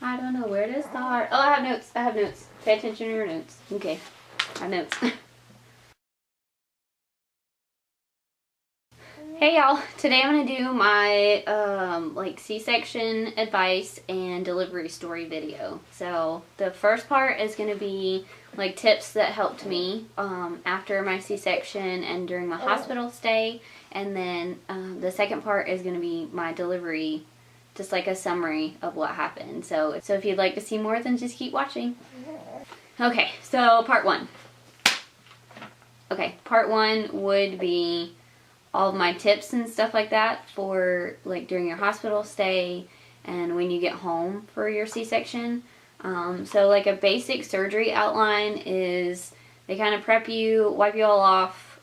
I don't know where to start. Oh, I have notes. I have notes. Pay attention to your notes. Okay. I have notes. Hey y'all, today I'm going to do my like C-section advice and delivery story video. So the first part is going to be like tips that helped me after my C-section and during my hospital stay, and then the second part is going to be my delivery, just like a summary of what happened. So if you'd like to see more, then just keep watching. Okay, so part one. Okay, part one would be all of my tips and stuff like that for like during your hospital stay and when you get home for your C-section. So like a basic surgery outline is they kind of prep you, wipe you all off,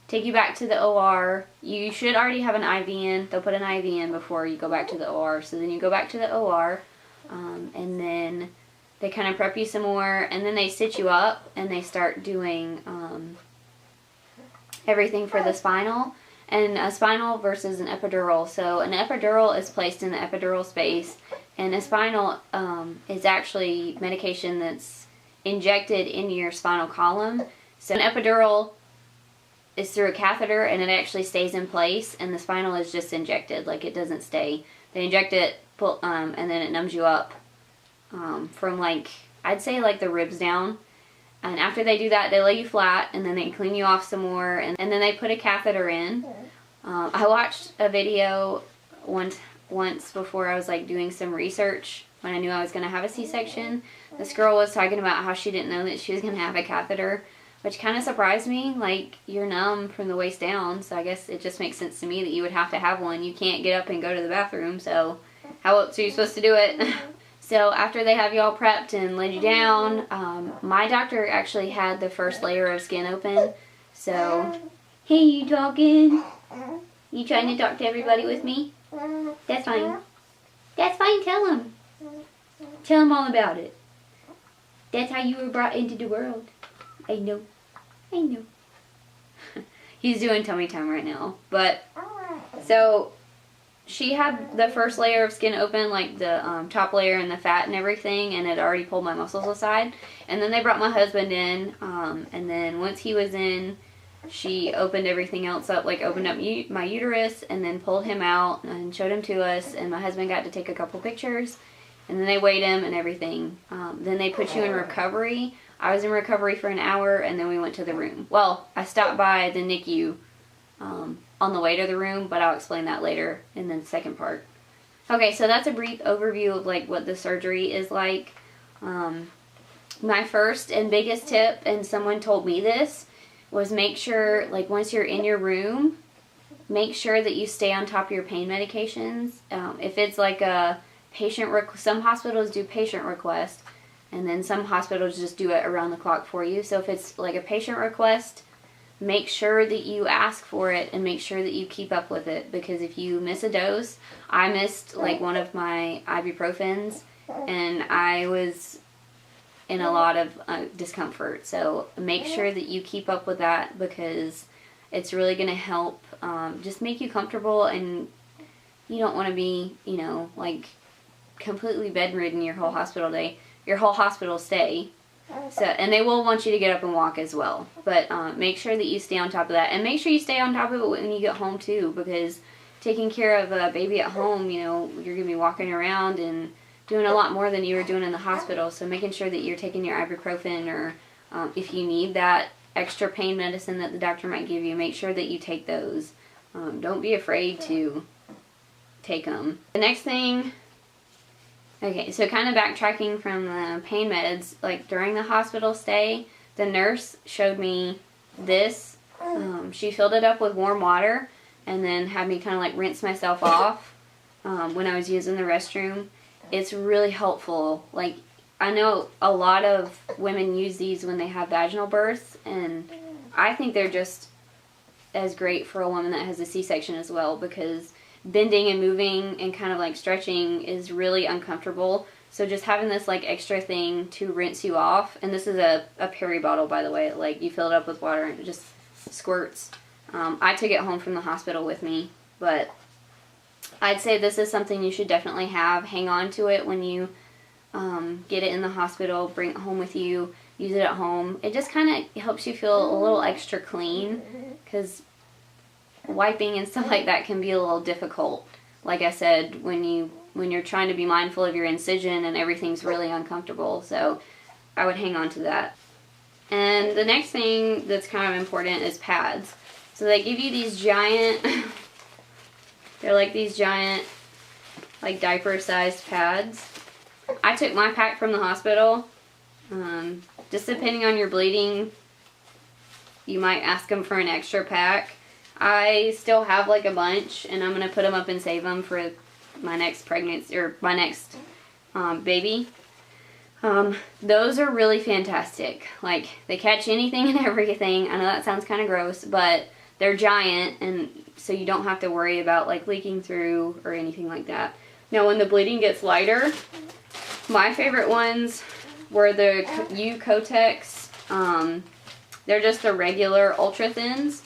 take you back to the OR. You should already have an IV in. They'll put an IV in before you go back to the OR. So then you go back to the OR and then they kind of prep you some more, and then they sit you up and they start doing everything for the spinal, and a spinal versus an epidural. So an epidural is placed in the epidural space, and a spinal is actually medication that's injected into your spinal column. So an epidural is through a catheter and it actually stays in place, and the spinal is just injected, like it doesn't stay. They inject it, and then it numbs you up from like, I'd say like the ribs down. And after they do that, they lay you flat, and then they clean you off some more, and then they put a catheter in. I watched a video once before I was like doing some research when I knew I was going to have a C-section. This girl was talking about how she didn't know that she was going to have a catheter, which kind of surprised me. Like, you're numb from the waist down, so I guess it just makes sense to me that you would have to have one. You can't get up and go to the bathroom, so how else are you supposed to do it? So after they have you all prepped and laid you down, my doctor actually had the first layer of skin open. So, hey, you talking? You trying to talk to everybody with me? That's fine. That's fine, tell them. Tell them all about it. That's how you were brought into the world. I know. I know. He's doing tummy time right now. But, so she had the first layer of skin open, like the top layer and the fat and everything, and it already pulled my muscles aside. And then they brought my husband in, and then once he was in, she opened everything else up, like opened up my uterus and then pulled him out and showed him to us, and my husband got to take a couple pictures, and then they weighed him and everything. Then they put you in recovery. I was in recovery for an hour, and then we went to the room. Well, I stopped by the NICU on the way to the room, but I'll explain that later in the second part. Okay, so that's a brief overview of like what the surgery is like. My first and biggest tip, and someone told me this, was make sure, like once you're in your room, make sure that you stay on top of your pain medications. If it's like a patient, some hospitals do patient request, and then some hospitals just do it around the clock for you. So if it's like a patient request, make sure that you ask for it and make sure that you keep up with it, because if you miss a dose, I missed like one of my ibuprofens and I was in a lot of discomfort. So make sure that you keep up with that, because it's really going to help just make you comfortable, and you don't want to be, you know, like completely bedridden your whole hospital stay. So, and they will want you to get up and walk as well. But make sure that you stay on top of that. And make sure you stay on top of it when you get home too, because taking care of a baby at home, you know, you're going to be walking around and doing a lot more than you were doing in the hospital. So making sure that you're taking your ibuprofen, or if you need that extra pain medicine that the doctor might give you, make sure that you take those. Don't be afraid to take them. The next thing... Okay, so kind of backtracking from the pain meds, like during the hospital stay, the nurse showed me this. She filled it up with warm water and then had me kind of like rinse myself off when I was using the restroom. It's really helpful. Like, I know a lot of women use these when they have vaginal births, and I think they're just as great for a woman that has a C-section as well, because bending and moving and kind of like stretching is really uncomfortable. So just having this like extra thing to rinse you off, and this is a Peri bottle, by the way, like you fill it up with water and it just squirts. I took it home from the hospital with me, but I'd say this is something you should definitely have. Hang on to it when you get it in the hospital, bring it home with you, use it at home. It just kind of helps you feel a little extra clean, because wiping and stuff like that can be a little difficult. Like I said, when you're trying to be mindful of your incision and everything's really uncomfortable. So I would hang on to that. And the next thing that's kind of important is pads. So they give you these giant, they're like these giant, like diaper-sized pads. I took my pack from the hospital. Just depending on your bleeding, you might ask them for an extra pack. I still have like a bunch, and I'm gonna put them up and save them for my next pregnancy, or my next baby. Those are really fantastic. Like, they catch anything and everything. I know that sounds kind of gross, but they're giant, and so you don't have to worry about like leaking through or anything like that. Now, when the bleeding gets lighter, my favorite ones were the Kotex. They're just the regular ultra thins.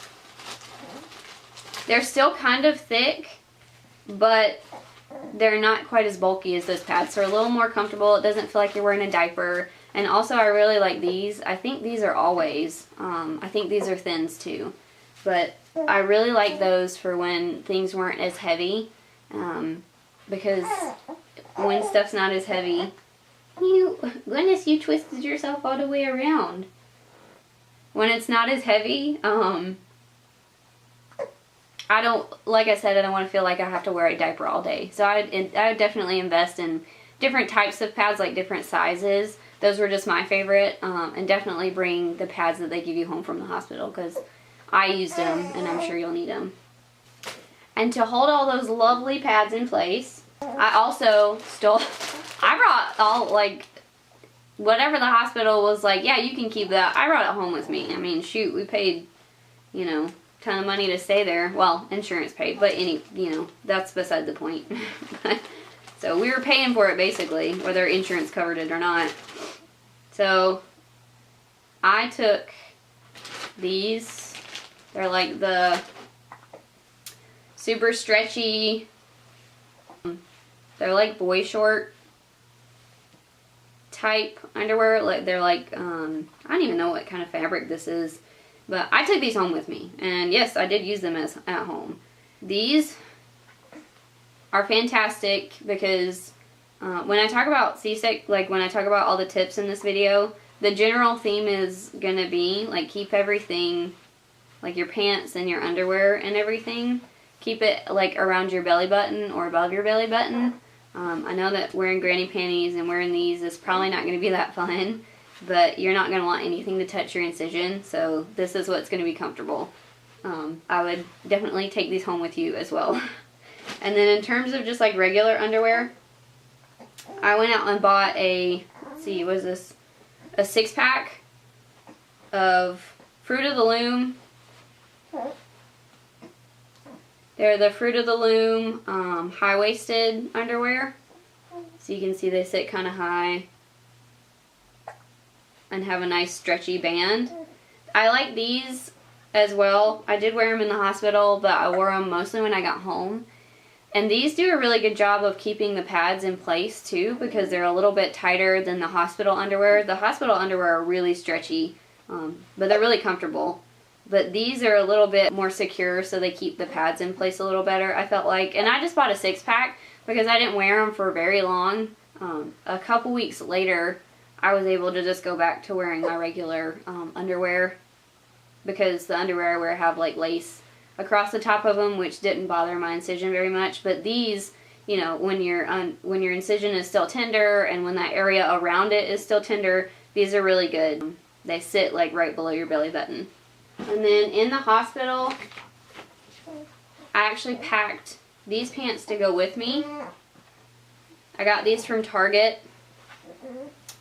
They're still kind of thick, but they're not quite as bulky as those pads. So they're a little more comfortable. It doesn't feel like you're wearing a diaper. And also, I really like these. I think these are always. I think these are thins too. But I really like those for when things weren't as heavy. Because when stuff's not as heavy, goodness, you twisted yourself all the way around. When it's not as heavy, I don't, like I said, I don't want to feel like I have to wear a diaper all day. So I would definitely invest in different types of pads, like different sizes. Those were just my favorite. And definitely bring the pads that they give you home from the hospital, because I used them and I'm sure you'll need them. And to hold all those lovely pads in place, I also I brought all, like, whatever the hospital was like, yeah, you can keep that. I brought it home with me. I mean, shoot, we paid, you know, ton of money to stay there. Well, insurance paid, but that's beside the point. So we were paying for it basically, whether insurance covered it or not. So I took these. They're like the super stretchy, they're like boy short type underwear. Like, they're like, I don't even know what kind of fabric this is. But I took these home with me, and yes, I did use them at home. These are fantastic because when I talk about C-section, like when I talk about all the tips in this video, the general theme is going to be, like, keep everything, like your pants and your underwear and everything, keep it, like, around your belly button or above your belly button. I know that wearing granny panties and wearing these is probably not going to be that fun, but you're not going to want anything to touch your incision, so this is what's going to be comfortable. I would definitely take these home with you as well. And then in terms of just like regular underwear, I went out and bought a, let's see, what is this? A 6-pack of Fruit of the Loom. They're the Fruit of the Loom high-waisted underwear. So you can see they sit kind of high and have a nice stretchy band. I like these as well. I did wear them in the hospital, but I wore them mostly when I got home. And these do a really good job of keeping the pads in place too, because they're a little bit tighter than the hospital underwear. The hospital underwear are really stretchy, but they're really comfortable. But these are a little bit more secure, so they keep the pads in place a little better, I felt like. And I just bought a 6-pack because I didn't wear them for very long. A couple weeks later, I was able to just go back to wearing my regular underwear, because the underwear I wear have like lace across the top of them, which didn't bother my incision very much. But these, you know, when your incision is still tender and when that area around it is still tender, these are really good. They sit like right below your belly button. And then in the hospital, I actually packed these pants to go with me. I got these from Target.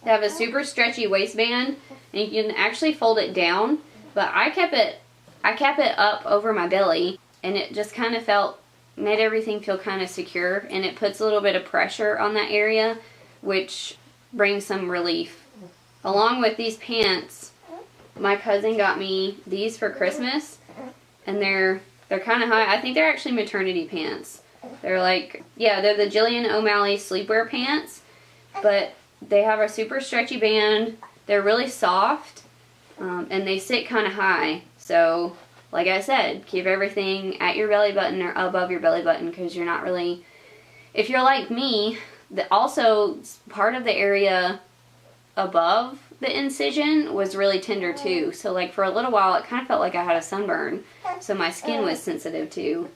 They have a super stretchy waistband, and you can actually fold it down. But I kept it up over my belly, and it just kind of made everything feel kind of secure, and it puts a little bit of pressure on that area, which brings some relief. Along with these pants, my cousin got me these for Christmas, and they're kind of high. I think they're actually maternity pants. They're like, yeah, they're the Jillian O'Malley sleepwear pants, but they have a super stretchy band. They're really soft, and they sit kind of high. So, like I said, keep everything at your belly button or above your belly button, because you're not really, if you're like me, also part of the area above the incision was really tender too. So like for a little while it kind of felt like I had a sunburn, so my skin was sensitive too.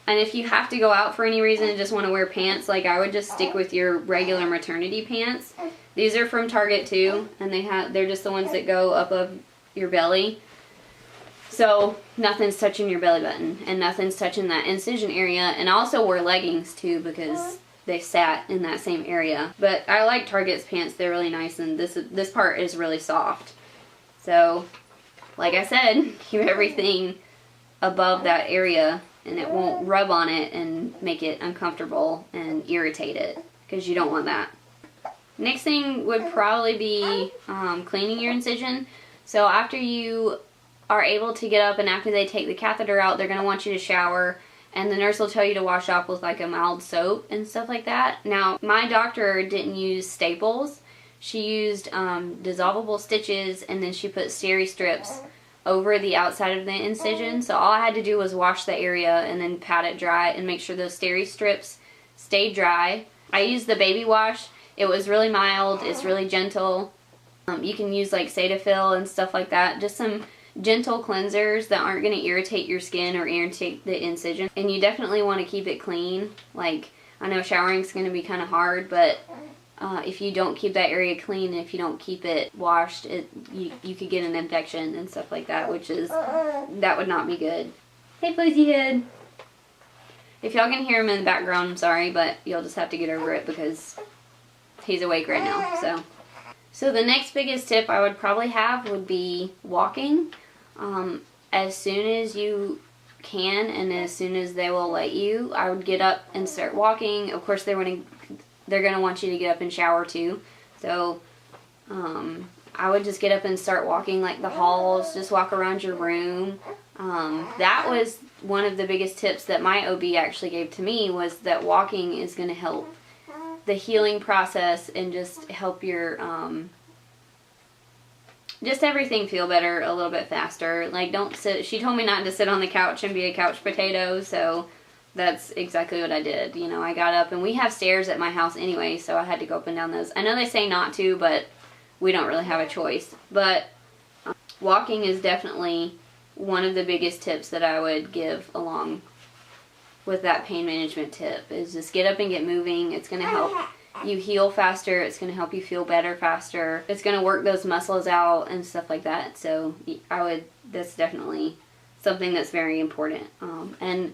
And if you have to go out for any reason and just want to wear pants, like I would just stick with your regular maternity pants. These are from Target too, and they're just the ones that go above your belly. So nothing's touching your belly button and nothing's touching that incision area. And I also wore leggings too because they sat in that same area. But I like Target's pants. They're really nice, and this part is really soft. So, like I said, keep everything above that area and it won't rub on it and make it uncomfortable and irritate it, because you don't want that. Next thing would probably be cleaning your incision. So after you are able to get up and after they take the catheter out, they're going to want you to shower, and the nurse will tell you to wash off with like a mild soap and stuff like that. Now, my doctor didn't use staples. She used dissolvable stitches, and then she put steri strips over the outside of the incision. So all I had to do was wash the area and then pat it dry and make sure those steri strips stayed dry. I used the baby wash. It was really mild. It's really gentle. You can use like Cetaphil and stuff like that. Just some gentle cleansers that aren't going to irritate your skin or irritate the incision. And you definitely want to keep it clean. Like, I know showering's going to be kind of hard, but if you don't keep that area clean, if you don't keep it washed, you could get an infection and stuff like that, that would not be good. Hey, Pussyhead. If y'all can hear him in the background, I'm sorry, but you'll just have to get over it because he's awake right now. So the next biggest tip I would probably have would be walking. As soon as you can and as soon as they will let you, I would get up and start walking. Of course, they're going to want you to get up and shower too. So I would just get up and start walking like the halls, just walk around your room. That was one of the biggest tips that my OB actually gave to me, was that walking is going to help the healing process and just help your just everything feel better a little bit faster. Like, don't sit. She told me not to sit on the couch and be a couch potato, so that's exactly what I did. You know, I got up, and we have stairs at my house anyway, so I had to go up and down those. I know they say not to, but we don't really have a choice. But walking is definitely one of the biggest tips that I would give along with that pain management tip, is just get up and get moving. It's going to help you heal faster. It's going to help you feel better faster. It's going to work those muscles out and stuff like that. So that's definitely something that's very important. And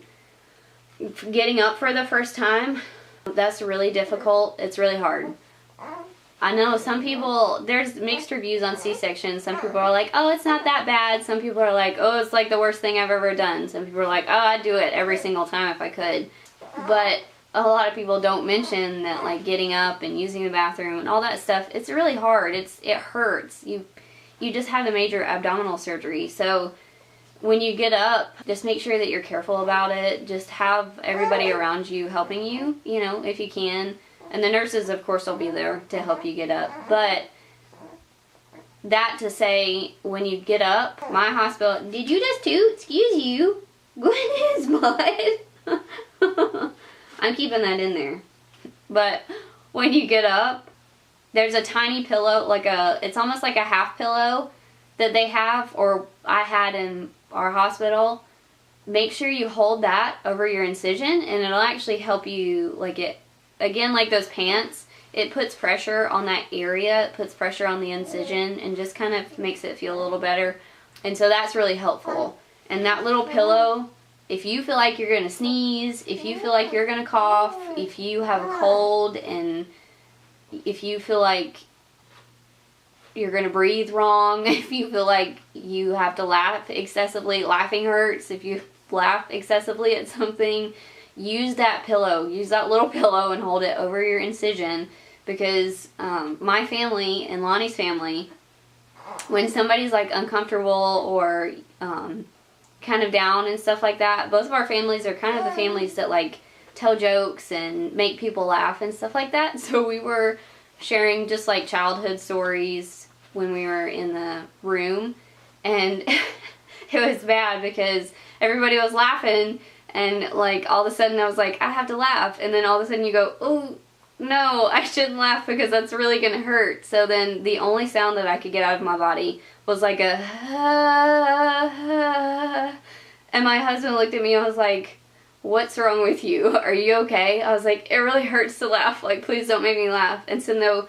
getting up for the first time, that's really difficult. It's really hard. I know some people, there's mixed reviews on C-sections. Some people are like, oh, it's not that bad. Some people are like, oh, it's like the worst thing I've ever done. Some people are like, oh, I'd do it every single time if I could. But a lot of people don't mention that, like, getting up and using the bathroom and all that stuff, it's really hard. It hurts. You just had a major abdominal surgery. So when you get up, just make sure that you're careful about it. Just have everybody around you helping you, you know, if you can. And the nurses, of course, will be there to help you get up. But that to say, when you get up, my hospital, did you just toot? Excuse you. Goodness, bud. I'm keeping that in there. But when you get up, there's a tiny pillow, it's almost like a half pillow that they have, or I had in our hospital. Make sure you hold that over your incision, and it'll actually help you, again, like those pants, it puts pressure on that area, it puts pressure on the incision, and just kind of makes it feel a little better. And so that's really helpful. And that little pillow, if you feel like you're going to sneeze, if you feel like you're going to cough, if you have a cold, and if you feel like you're going to breathe wrong, if you feel like you have to laugh excessively, laughing hurts, if you laugh excessively at something, use that pillow, use that little pillow and hold it over your incision, because my family and Lonnie's family, when somebody's like uncomfortable or kind of down and stuff like that, both of our families are kind of the families that like tell jokes and make people laugh and stuff like that. So we were sharing just like childhood stories when we were in the room, and it was bad because everybody was laughing, and like all of a sudden I was like, I have to laugh, and then all of a sudden you go, oh no, I shouldn't laugh because that's really gonna hurt. So then the only sound that I could get out of my body was like a and my husband looked at me and was like, what's wrong with you? Are you okay? I was like, it really hurts to laugh. Like, please don't make me laugh. And so no,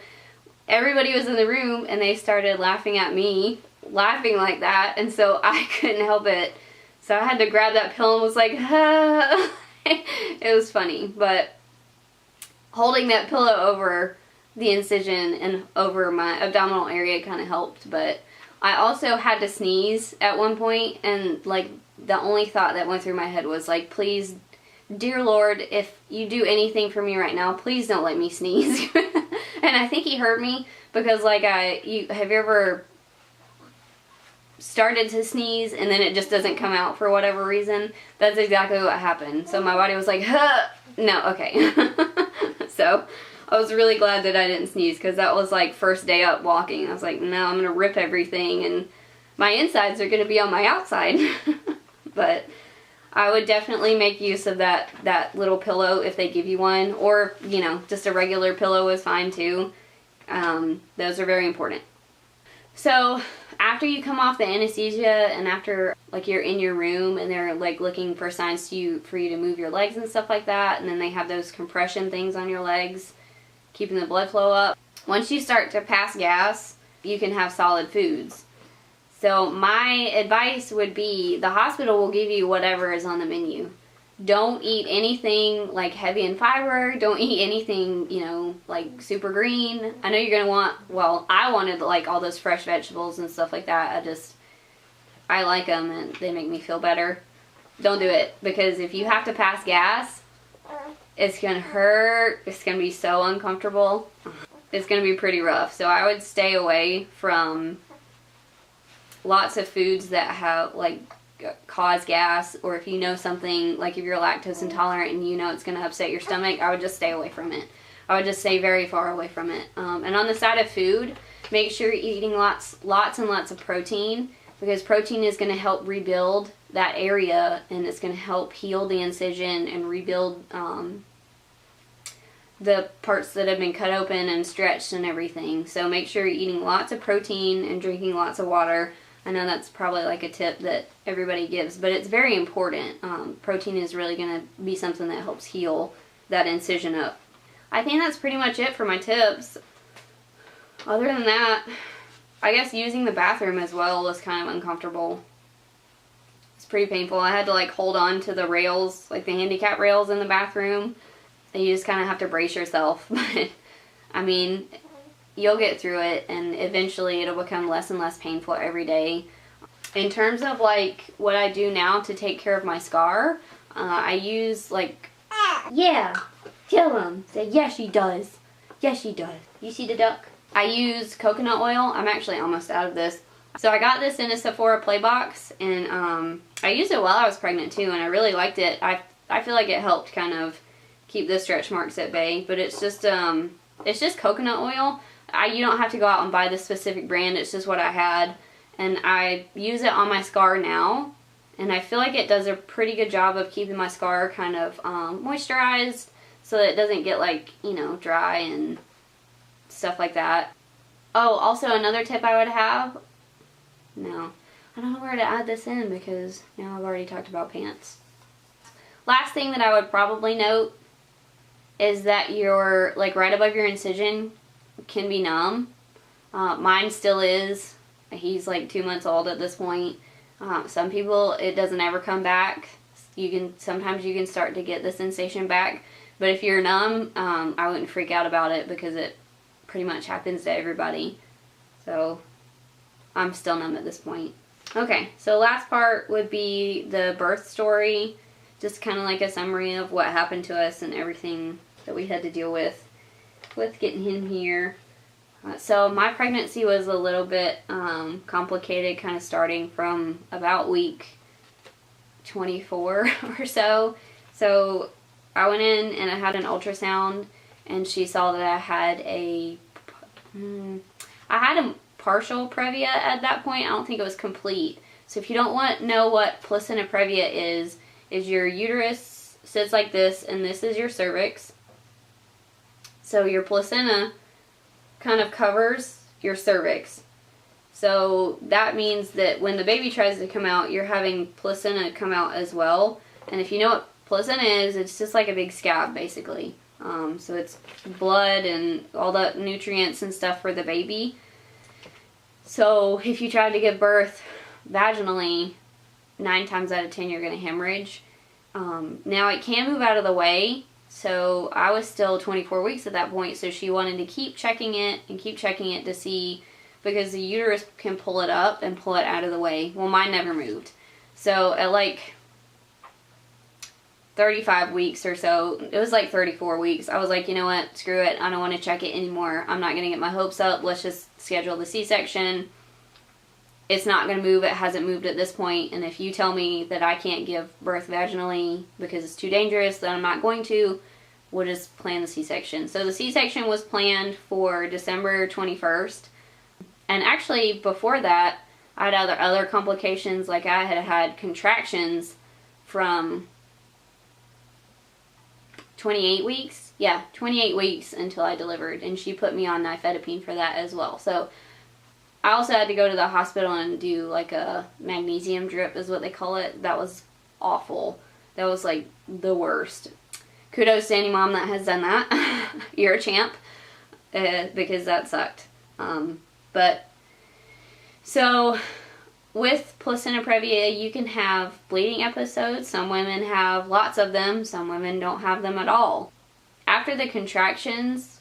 everybody was in the room and they started laughing at me, laughing like that. And so I couldn't help it. So I had to grab that pillow and was like, ah. It was funny. But holding that pillow over the incision and over my abdominal area kind of helped. But I also had to sneeze at one point, and like the only thought that went through my head was like, please, dear Lord, if you do anything for me right now, please don't let me sneeze. And I think he heard me because like have you ever started to sneeze and then it just doesn't come out for whatever reason? That's exactly what happened. So my body was like, huh, no, okay. So I was really glad that I didn't sneeze because that was like first day up walking. I was like, no, I'm going to rip everything and my insides are going to be on my outside. But I would definitely make use of that little pillow if they give you one, or, you know, just a regular pillow is fine too. Those are very important. So after you come off the anesthesia and after like you're in your room and they're like looking for signs for you to move your legs and stuff like that, and then they have those compression things on your legs keeping the blood flow up. Once you start to pass gas, you can have solid foods. So my advice would be the hospital will give you whatever is on the menu. Don't eat anything like heavy in fiber. Don't eat anything, you know, like super green. I know you're going to want, well, I wanted like all those fresh vegetables and stuff like that. I like them and they make me feel better. Don't do it, because if you have to pass gas, it's going to hurt. It's going to be so uncomfortable. It's going to be pretty rough. So I would stay away from lots of foods that have like cause gas, or if you know something, like if you're lactose intolerant and you know it's going to upset your stomach, I would just stay away from it. I would just stay very far away from it. And on the side of food, make sure you're eating lots and lots of protein, because protein is going to help rebuild that area and it's going to help heal the incision and rebuild the parts that have been cut open and stretched and everything. So make sure you're eating lots of protein and drinking lots of water. I know that's probably like a tip that everybody gives, but it's very important. Protein is really going to be something that helps heal that incision up. I think that's pretty much it for my tips. Other than that, I guess using the bathroom as well was kind of uncomfortable. It's pretty painful. I had to like hold on to the rails, like the handicap rails in the bathroom. And you just kind of have to brace yourself. But I mean, you'll get through it, and eventually it'll become less and less painful every day. In terms of like what I do now to take care of my scar, I use like, yeah, tell him. Say, yes, she does. Yes, she does. You see the duck? I use coconut oil. I'm actually almost out of this. So I got this in a Sephora play box, and I used it while I was pregnant too, and I really liked it. I feel like it helped kind of keep the stretch marks at bay, but it's just coconut oil. You don't have to go out and buy the specific brand. It's just what I had, and I use it on my scar now, and I feel like it does a pretty good job of keeping my scar kind of moisturized so that it doesn't get like, you know, dry and stuff like that. Oh, also another tip I would have, no, I don't know where to add this in because now I've already talked about pants. Last thing that I would probably note is that your, like right above your incision can be numb. Mine still is. He's like 2 months old at this point. Some people, it doesn't ever come back. Sometimes you can start to get the sensation back, but if you're numb, I wouldn't freak out about it because it pretty much happens to everybody. So I'm still numb at this point. Okay, so last part would be the birth story. Just kind of like a summary of what happened to us and everything that we had to deal with getting him here. So my pregnancy was a little bit complicated, kind of starting from about week 24 or so. So I went in and I had an ultrasound, and she saw that I had a partial previa at that point. I don't think it was complete. So if you don't know what placenta previa is your uterus sits like this, and this is your cervix. So your placenta kind of covers your cervix. So that means that when the baby tries to come out, you're having placenta come out as well. And if you know what placenta is, it's just like a big scab, basically. So it's blood and all the nutrients and stuff for the baby. So if you try to give birth vaginally, 9 times out of 10 you're going to hemorrhage. Now it can move out of the way. So I was still 24 weeks at that point, so she wanted to keep checking it to see, because the uterus can pull it up and pull it out of the way. Well, mine never moved. So at like 35 weeks or so, it was like 34 weeks, I was like, you know what, screw it, I don't want to check it anymore. I'm not going to get my hopes up. Let's just schedule the C-section. It's not going to move. It hasn't moved at this point. And if you tell me that I can't give birth vaginally because it's too dangerous, then I'm not going to. We'll just plan the C-section. So the C-section was planned for December 21st. And actually, before that, I had other complications. Like I had contractions from 28 weeks. Yeah, 28 weeks until I delivered. And she put me on nifedipine for that as well. So I also had to go to the hospital and do like a magnesium drip, is what they call it. That was awful. That was like the worst. Kudos to any mom that has done that. You're a champ, because that sucked. But so with placenta previa, you can have bleeding episodes. Some women have lots of them. Some women don't have them at all. After the contractions,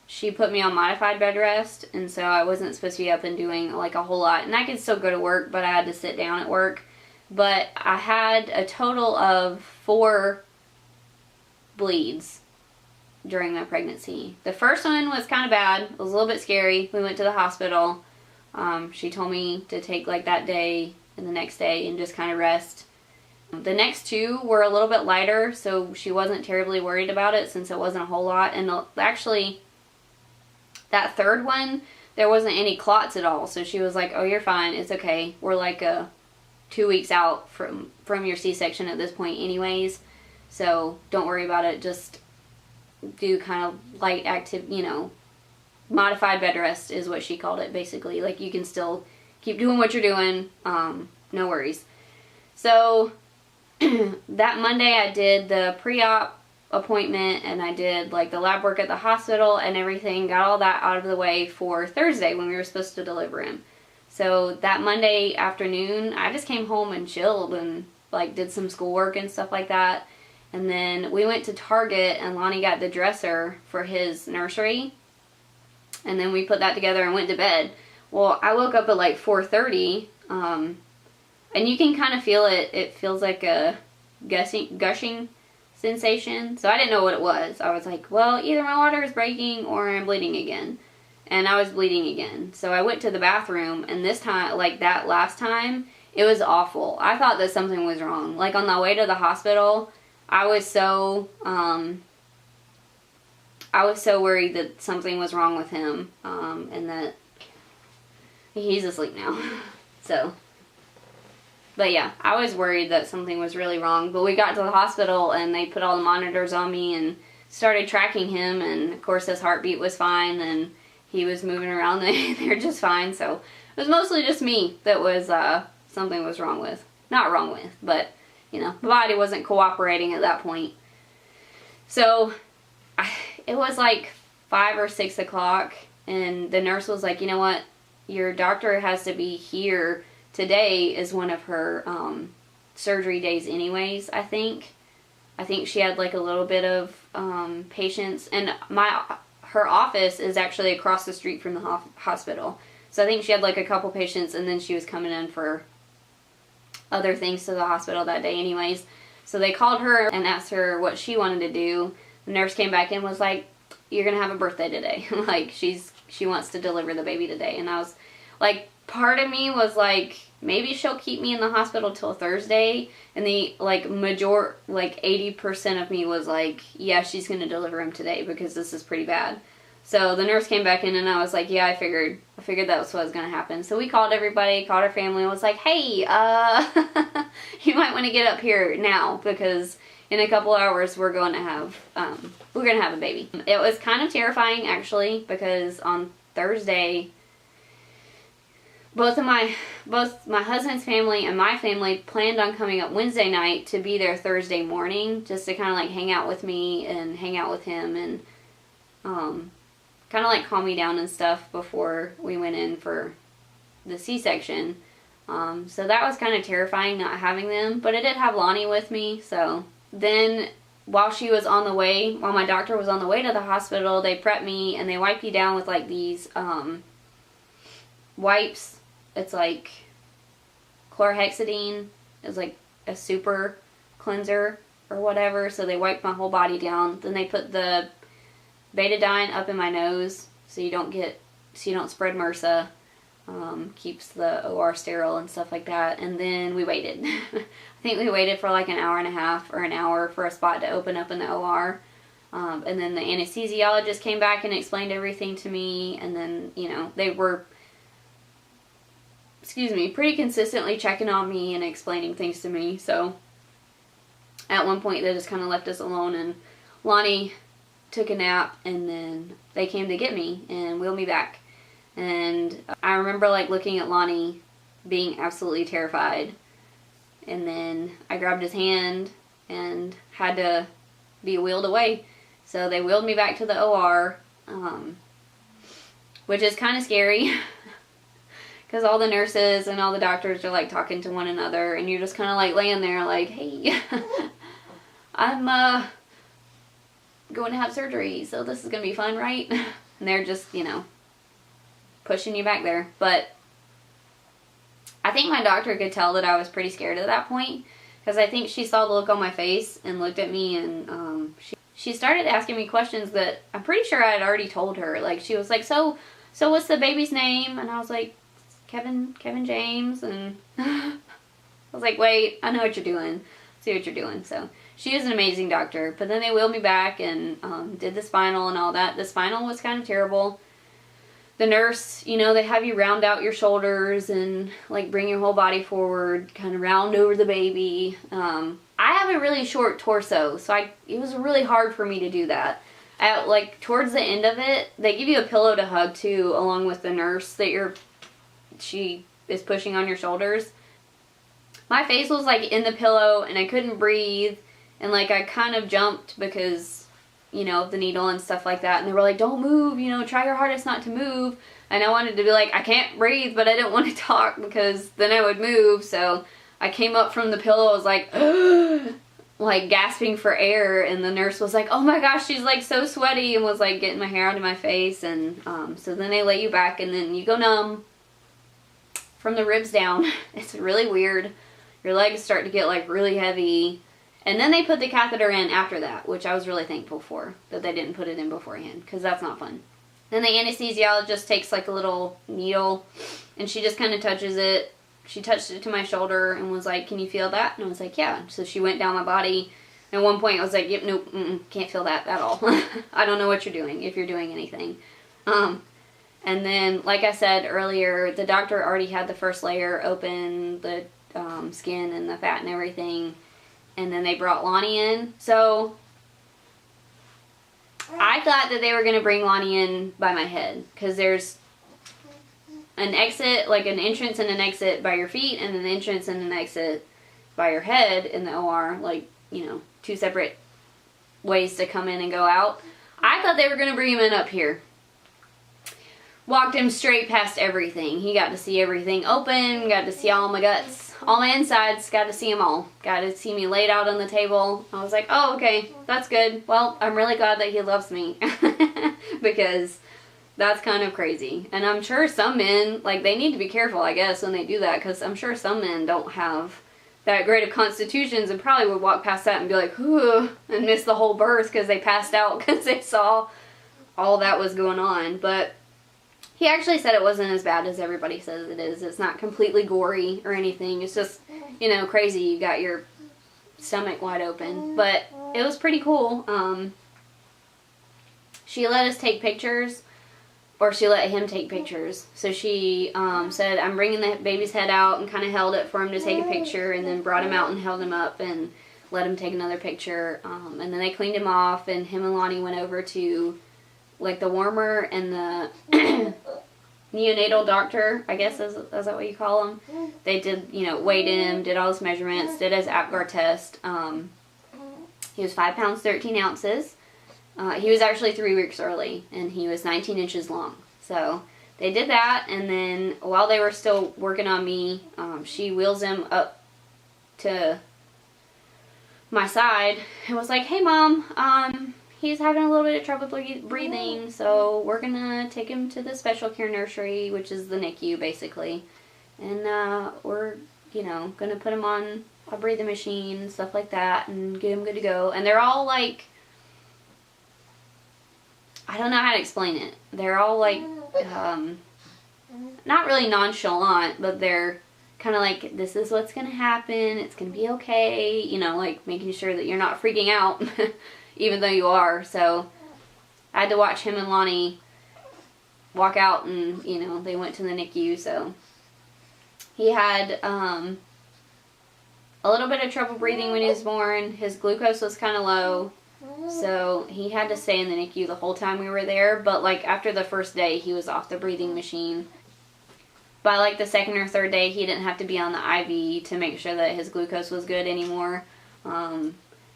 she put me on modified bed rest, and so I wasn't supposed to be up and doing like a whole lot. And I could still go to work, but I had to sit down at work. But I had a total of 4 bleeds during my pregnancy. The first one was kind of bad. It was a little bit scary. We went to the hospital. She told me to take like that day and the next day and just kind of rest. The next 2 were a little bit lighter, so she wasn't terribly worried about it since it wasn't a whole lot. And actually, that third one, there wasn't any clots at all. So she was like, oh, you're fine. It's okay. We're like 2 weeks out from your C-section at this point anyways. So don't worry about it. Just do kind of light active, modified bed rest is what she called it, basically. Like, you can still keep doing what you're doing. No worries. So that Monday I did the pre-op appointment, and I did like the lab work at the hospital and everything, got all that out of the way for Thursday when we were supposed to deliver him. So that Monday afternoon, I just came home and chilled and like did some schoolwork and stuff like that. And then we went to Target, and Lonnie got the dresser for his nursery. And then we put that together and went to bed. Well, I woke up at like 4:30, and you can kind of feel it. It feels like a gushing sensation. So I didn't know what it was. I was like, well, either my water is breaking or I'm bleeding again. And I was bleeding again. So I went to the bathroom, and this time, like that last time, it was awful. I thought that something was wrong. Like on the way to the hospital, I was so worried that something was wrong with him, and that he's asleep now. So, but yeah, I was worried that something was really wrong. But we got to the hospital, and they put all the monitors on me and started tracking him, and of course his heartbeat was fine, and he was moving around there just fine. So it was mostly just me that was something was wrong with. Not wrong with, but the body wasn't cooperating at that point. So it was like 5 or 6 o'clock, and the nurse was like, you know what, your doctor has to be here. Today is one of her surgery days anyways, I think. I think she had like a little bit of patients, and her office is actually across the street from the hospital. So I think she had like a couple patients, and then she was coming in for other things to the hospital that day anyways. So they called her and asked her what she wanted to do. The nurse came back and was like, you're gonna have a birthday today. Like, she wants to deliver the baby today. And I was like, part of me was like, maybe she'll keep me in the hospital till Thursday. And the, like, 80% of me was like, yeah, she's going to deliver him today because this is pretty bad. So the nurse came back in and I was like, yeah, I figured that was what was going to happen. So we called everybody, called our family, and was like, hey, you might want to get up here now because in a couple hours we're going to have a baby. It was kind of terrifying actually, because on Thursday, both my husband's family and my family planned on coming up Wednesday night to be there Thursday morning, just to kind of like hang out with me and hang out with him and kind of like calm me down and stuff before we went in for the C-section. So that was kind of terrifying not having them, but I did have Lonnie with me. So then while my doctor was on the way to the hospital, they prepped me and they wipe you down with like these wipes. It's like chlorhexidine. It's like a super cleanser or whatever. So they wiped my whole body down. Then they put the betadine up in my nose so you don't spread MRSA. Keeps the OR sterile and stuff like that. And then we waited. I think we waited for like an hour and a half or an hour for a spot to open up in the OR. And then the anesthesiologist came back and explained everything to me. And then, they were, pretty consistently checking on me and explaining things to me. So at one point they just kind of left us alone and Lonnie took a nap, and then they came to get me and wheeled me back. And I remember like looking at Lonnie being absolutely terrified, and then I grabbed his hand and had to be wheeled away. So they wheeled me back to the OR, which is kind of scary because all the nurses and all the doctors are like talking to one another, and you're just kind of like laying there like, hey, I'm going to have surgery, so this is going to be fun, right? And they're just, pushing you back there. But I think my doctor could tell that I was pretty scared at that point, because I think she saw the look on my face and looked at me, and she started asking me questions that I'm pretty sure I had already told her. Like, she was like, so what's the baby's name? And I was like, Kevin James. And I was like, wait, I know what you're doing. See what you're doing. So she is an amazing doctor. But then they wheeled me back and did the spinal and all that. The spinal was kind of terrible. The nurse, they have you round out your shoulders and like bring your whole body forward, kind of round over the baby. I have a really short torso, so it was really hard for me to do that. Towards the end of it, they give you a pillow to hug too, along with the nurse that she is pushing on your shoulders. My face was like in the pillow and I couldn't breathe, and like I kind of jumped because the needle and stuff like that, and they were like, don't move, try your hardest not to move. And I wanted to be like, I can't breathe, but I didn't want to talk because then I would move. So I came up from the pillow, I was like, like gasping for air, and the nurse was like, oh my gosh, she's like so sweaty, and was like getting my hair out of my face. And so then they lay you back and then you go numb from the ribs down. It's really weird. Your legs start to get like really heavy. And then they put the catheter in after that, which I was really thankful for, that they didn't put it in beforehand, because that's not fun. Then the anesthesiologist takes like a little needle, and she just kind of touches it. She touched it to my shoulder and was like, can you feel that? And I was like, yeah. So she went down my body. And at one point I was like, yep, nope, can't feel that at all. I don't know what you're doing, if you're doing anything. And then, like I said earlier, the doctor already had the first layer open, the skin and the fat and everything. And then they brought Lonnie in. So I thought that they were going to bring Lonnie in by my head, because there's an exit, like an entrance and an exit by your feet, and an entrance and an exit by your head in the OR, like, two separate ways to come in and go out. I thought they were going to bring him in up here. Walked him straight past everything. He got to see everything open, got to see all my guts. All my insides, got to see them all. Got to see me laid out on the table. I was like, oh, okay, that's good. Well, I'm really glad that he loves me. Because that's kind of crazy. And I'm sure some men, like, they need to be careful, I guess, when they do that. Because I'm sure some men don't have that great of constitutions and probably would walk past that and be like, ooh, and miss the whole birth because they passed out because they saw all that was going on. But He actually said it wasn't as bad as everybody says it is. It's not completely gory or anything. It's just, you know, crazy. You got your stomach wide open. But it was pretty cool. She let us take pictures, or she let him take pictures. So she said, I'm bringing the baby's head out, and kind of held it for him to take a picture, and then brought him out and held him up and let him take another picture. And then they cleaned him off, and him and Lonnie went over to like the warmer and the neonatal doctor, I guess is that what you call them? They did, you know, weighed him, did all his measurements, did his Apgar test. He was 5 pounds 13 ounces. He was actually 3 weeks early, and he was 19 inches long. So they did that, and then while they were still working on me, she wheels him up to my side and was like, hey Mom, he's having a little bit of trouble breathing, so we're gonna take him to the special care nursery, which is the NICU basically, and we're, you know, gonna put him on a breathing machine and stuff like that and get him good to go. And they're all like, I don't know how to explain it. They're all like, not really nonchalant, but they're kind of like, this is what's gonna happen, it's gonna be okay, you know, like making sure that you're not freaking out. Even though you are. So I had to watch him and Lonnie walk out, and, you know, they went to the NICU. So he had a little bit of trouble breathing when he was born. His glucose was kind of low, so he had to stay in the NICU the whole time we were there. But like after the first day, he was off the breathing machine. By like the second or third day, he didn't have to be on the IV to make sure that his glucose was good anymore.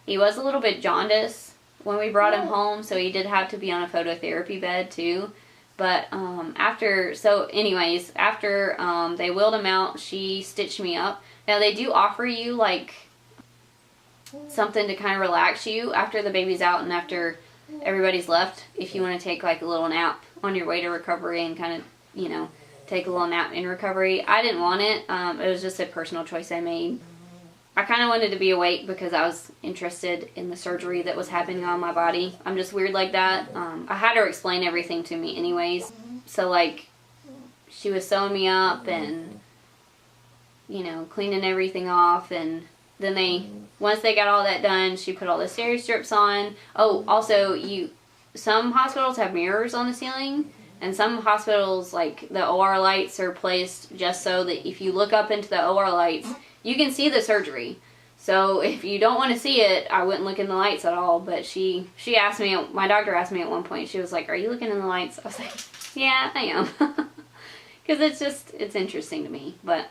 He was a little bit jaundiced when we brought him home, so he did have to be on a phototherapy bed too. But after they wheeled him out, she stitched me up. Now they do offer you like something to kind of relax you after the baby's out and after everybody's left, if you want to take like a little nap on your way to recovery and kind of, you know, take a little nap in recovery. I didn't want it. It was just a personal choice I made. I kind of wanted to be awake because I was interested in the surgery that was happening on my body. I'm just weird like that. I had her explain everything to me anyways. So like, she was sewing me up and, you know, cleaning everything off. And then once they got all that done, she put all the steri strips on. Oh, also, some hospitals have mirrors on the ceiling. And some hospitals, like the OR lights are placed just so that if you look up into the OR lights, you can see the surgery. So if you don't want to see it, I wouldn't look in the lights at all. But she asked me, my doctor asked me at one point, she was like, are you looking in the lights? I was like, yeah, I am. Because it's interesting to me. But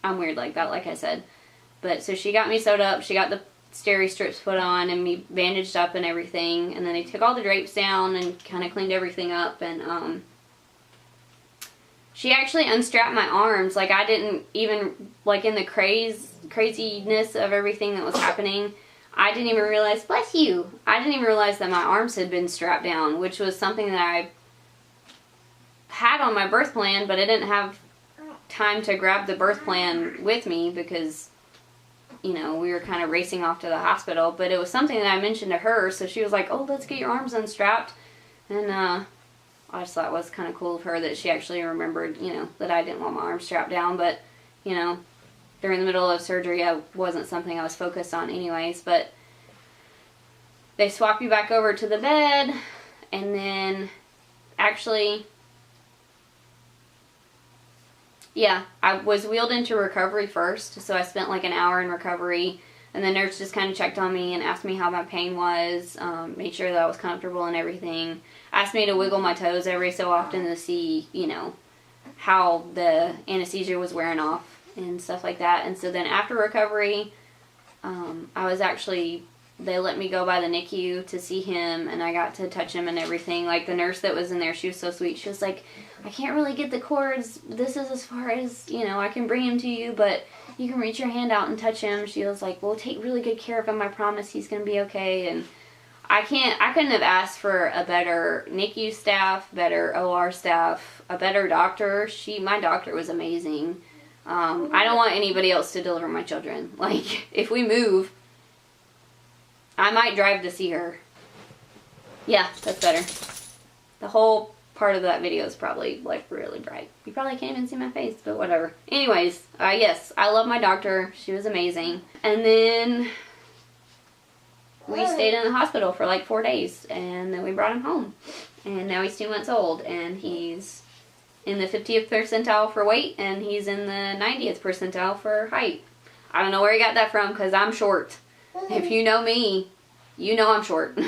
I'm weird like that, like I said. But so she got me sewed up. She got the steri strips put on and me bandaged up and everything. And then they took all the drapes down and kind of cleaned everything up. And she actually unstrapped my arms. Like, I didn't even, like, in the craziness of everything that was happening, I didn't even realize, bless you, I didn't even realize that my arms had been strapped down, which was something that I had on my birth plan, but I didn't have time to grab the birth plan with me because, you know, we were kind of racing off to the hospital. But it was something that I mentioned to her, so she was like, oh, let's get your arms unstrapped. And, I just thought it was kind of cool of her that she actually remembered, you know, that I didn't want my arms strapped down. But, you know, during the middle of surgery, I wasn't something I was focused on anyways. But they swap you back over to the bed, and then actually, yeah, I was wheeled into recovery first. So I spent like an hour in recovery. And the nurse just kind of checked on me and asked me how my pain was, made sure that I was comfortable and everything. Asked me to wiggle my toes every so often to see, you know, how the anesthesia was wearing off and stuff like that. And so then after recovery, they let me go by the NICU to see him, and I got to touch him and everything. Like, the nurse that was in there, she was so sweet. She was like, I can't really get the cords. This is as far as, you know, I can bring him to you, but you can reach your hand out and touch him. She was like, we'll take really good care of him. I promise he's going to be okay. And I couldn't have asked for a better NICU staff, better OR staff, a better doctor. My doctor was amazing. I don't want anybody else to deliver my children. Like, if we move, I might drive to see her. Yeah, that's better. The whole part of that video is probably like really bright. You probably can't even see my face, but whatever. Anyways, yes, I love my doctor. She was amazing. And then we stayed in the hospital for like 4 days, and then we brought him home. And now he's 2 months old, and he's in the 50th percentile for weight, and he's in the 90th percentile for height. I don't know where he got that from, because I'm short. If you know me, you know I'm short.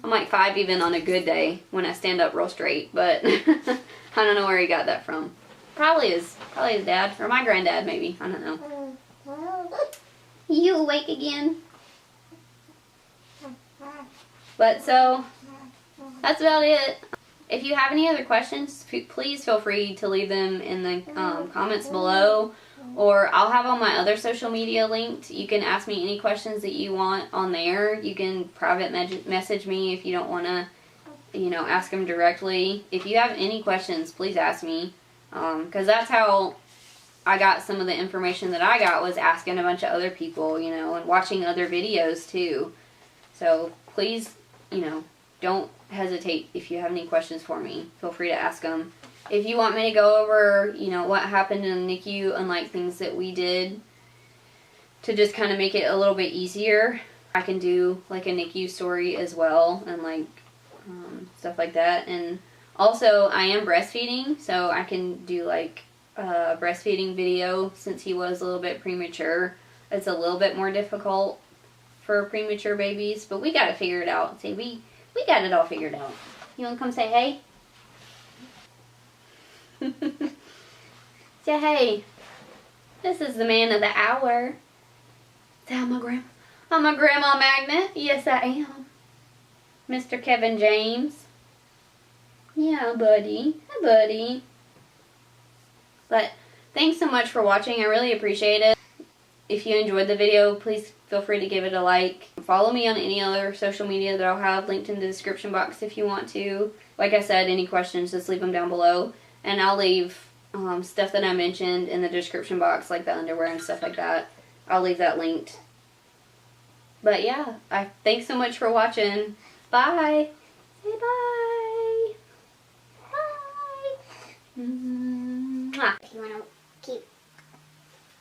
I'm like 5 even on a good day when I stand up real straight, but I don't know where he got that from. Probably his dad, or my granddad maybe, I don't know. You awake again? But so, that's about it. If you have any other questions, please feel free to leave them in the comments below, or I'll have all my other social media linked. You can ask me any questions that you want on there. You can private message me if you don't want to, you know, ask them directly. If you have any questions, please ask me, because that's how I got some of the information that I got, was asking a bunch of other people, you know, and watching other videos too. So please, you know, don't hesitate if you have any questions for me. Feel free to ask them. If you want me to go over, you know, what happened in the NICU and like things that we did to just kind of make it a little bit easier, I can do like a NICU story as well, and like stuff like that. And also I am breastfeeding, so I can do like a breastfeeding video since he was a little bit premature. It's a little bit more difficult for premature babies, but we got to figure it out. See, we got it all figured out. You want to come say hey? Say hey. This is the man of the hour. Say I'm a grandma magnet. Yes, I am. Mr. Kevin James. Yeah, buddy. Hi, buddy. But thanks so much for watching. I really appreciate it. If you enjoyed the video, please feel free to give it a like. Follow me on any other social media that I'll have linked in the description box if you want to. Like I said, any questions, just leave them down below. And I'll leave stuff that I mentioned in the description box, like the underwear and stuff like that. I'll leave that linked. But yeah, thanks so much for watching. Bye. Say bye. Bye. Mwah. If you want to keep...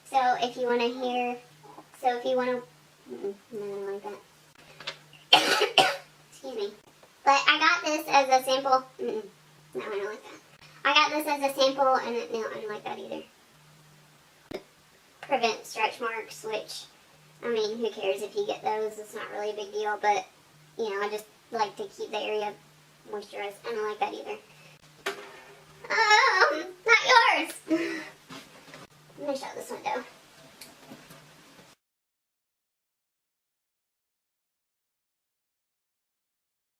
So if you want to hear... So if you want to... Nothing like that. Excuse me. But I got this as a sample... No, I don't like that. I got this as a sample, and no, I don't like that either. Prevent stretch marks, which, I mean, who cares if you get those? It's not really a big deal, but, you know, I just like to keep the area moisturized. I don't like that either. Not yours! I'm gonna shut this window.